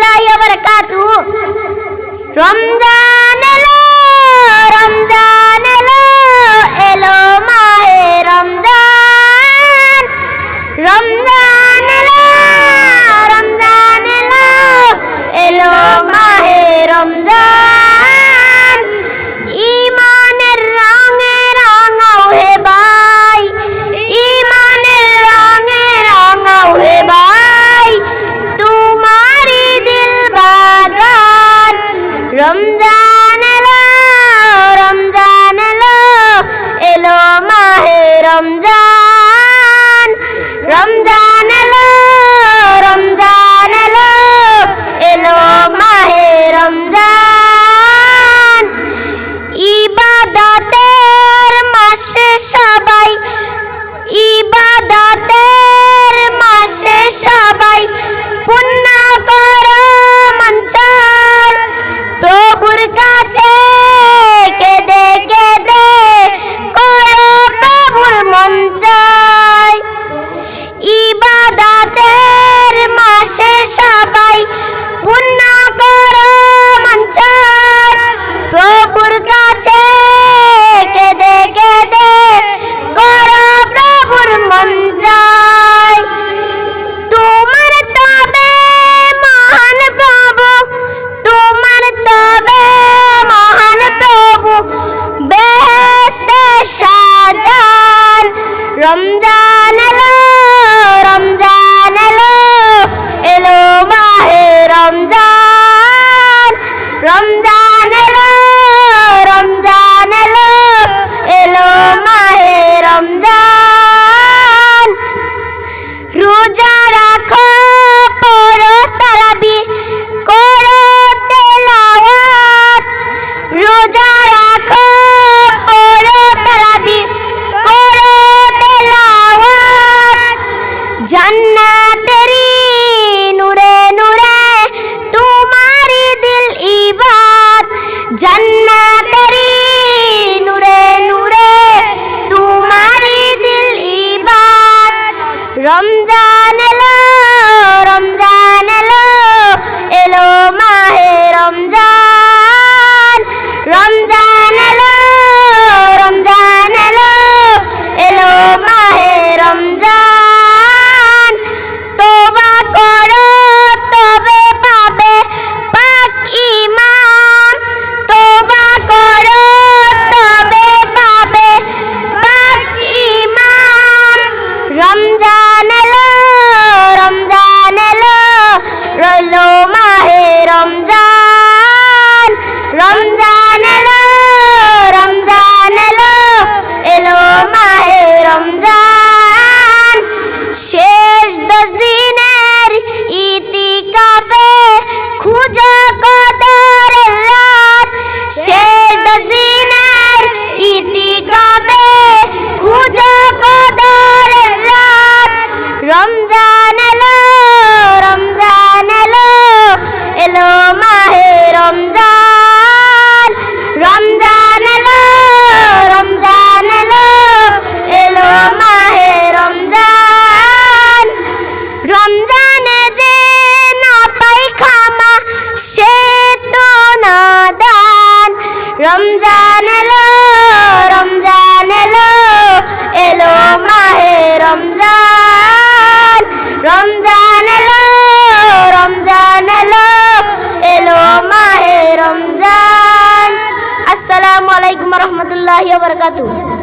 রহমতুল্লাহি ওয়া বারাকাতুহু। রমজান এলো, রমজান এলো, এলো মাহে রমজান। রমজান এলো, রমজান এলো, এলো মাহে রমজান। ঈমানের রঙে রাঙাও হে ভাই, ঈমানের রঙে রাঙাও হে ভাই, তোমারি দিল বাগান। রমজান এলো, রমজান এলো, এলো মাহে রমজান। রমজান এলো, রমজান এলো, এলো মাহে রমজান। ইবাদতের মাসে সবাই, ইবাদতের মাসে সবাই পুণ্য করো মঞ্চন। প্রভুর কাছে কেঁদে কেঁদে করো প্রভুর মঞ্চয়। ইবাদতের মাসে সবাই পুণ্য করো মঞ্চন। প্রভুর কাছে কেঁদে কেঁদে করো প্রভুর মঞ্চয়। তোমার তবে মহান প্রভু, তোমার তবে মহান প্রভু বেহেশতে সাজান। রমজান এলো, রমজান এলো, এলো মাহে রমজান। রমজান এলো, রমজান এলো, এলো মাহে রমজান। রোজা রাখো, পড়ো তারাবি, করো তেলাওয়াত। রোজা রাখো, পড়ো তারাবি, করো তেলাওয়াত। জান্নাতেরি নূরে নূরে তোমারি দিল ইবাদ। জান্নাতেরি নূরে নূরে তোমারি দিল ইবাদ। রমজান এলো, রমজান এলো, এলো মাহে রমজান। রমজান এলো, রমজান এলো, এলো মাহে রমজান। তোবা করো তবে পাবে পাক ঈমান। তোবা করো তবে পাবে পাক ঈমান। রমজান এলো, রমজান এলো, রইলো মাহে রমজান। রমজান এলো, রমজান এলো, এলো মাহে রমজান। শেষ 10 দিনের ইতিকাফে খুঁজো কদরের রাত। শেষ 10 দিনের ইতিকাফে খুঁজো কদরের রাত। রমজান এলো, রমজান এলো, এলো মাহে রমজান। রমজান এলো, রমজান এলো, এলো মাহে রমজান। রমজানে যে না পাই ক্ষমা সে তো নাদান। রমজান এলো, রমজান এলো, এলো মাহে রমজান। রমজান এলো, রমজান এলো, এলো মাহে রমজান। আসসালামু আলাইকুম ওয়া রাহমাতুল্লাহি ওয়া বারাকাতুহু।